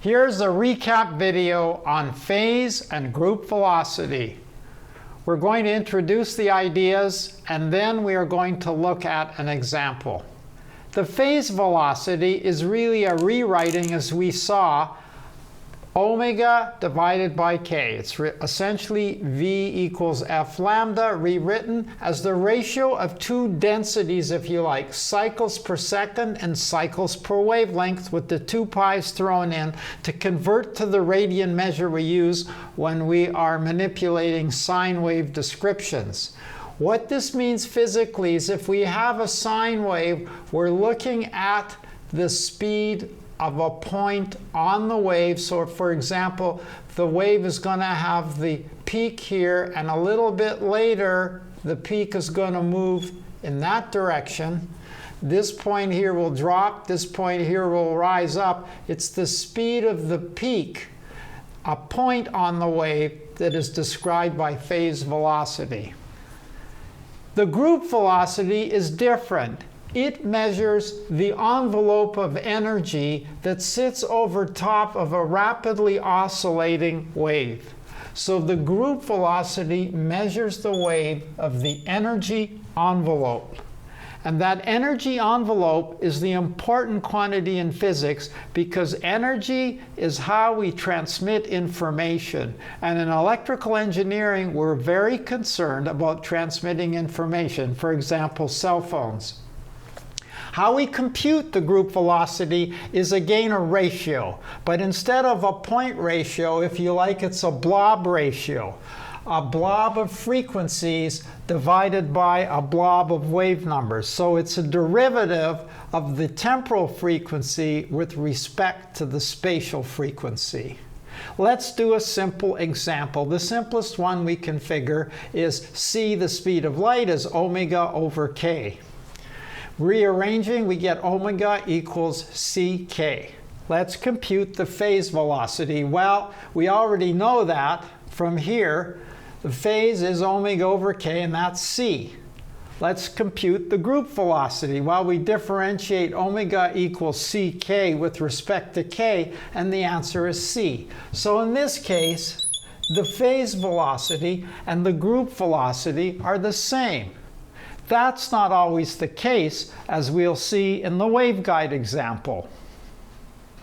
Here's a recap video on phase and group velocity. We're going to introduce the ideas and then we are going to look at an example. The phase velocity is really a rewriting, as we saw, omega divided by k. It's essentially v equals f lambda, rewritten as the ratio of two densities, if you like, cycles per second and cycles per wavelength, with the 2 pi's thrown in to convert to the radian measure we use when we are manipulating sine wave descriptions. What this means physically is if we have a sine wave, we're looking at the speed of a point on the wave. So for example, the wave is going to have the peak here, and a little bit later the peak is going to move in that direction. This point here will drop, this point here will rise up. It's the speed of the peak, a point on the wave, that is described by phase velocity. The group velocity is different. It measures the envelope of energy that sits over top of a rapidly oscillating wave. So the group velocity measures the wave of the energy envelope. And that energy envelope is the important quantity in physics, because energy is how we transmit information. And in electrical engineering, we're very concerned about transmitting information. For example, cell phones. How we compute the group velocity is again a ratio, but instead of a point ratio, if you like, it's a blob ratio. A blob of frequencies divided by a blob of wave numbers. So it's a derivative of the temporal frequency with respect to the spatial frequency. Let's do a simple example. The simplest one we can figure is c, the speed of light, is omega over k. Rearranging, we get omega equals ck. Let's compute the phase velocity. Well, we already know that from here. The phase is omega over k, and that's c. Let's compute the group velocity. Well, we differentiate omega equals ck with respect to k, and the answer is c. So in this case, the phase velocity and the group velocity are the same. That's not always the case, as we'll see in the waveguide example.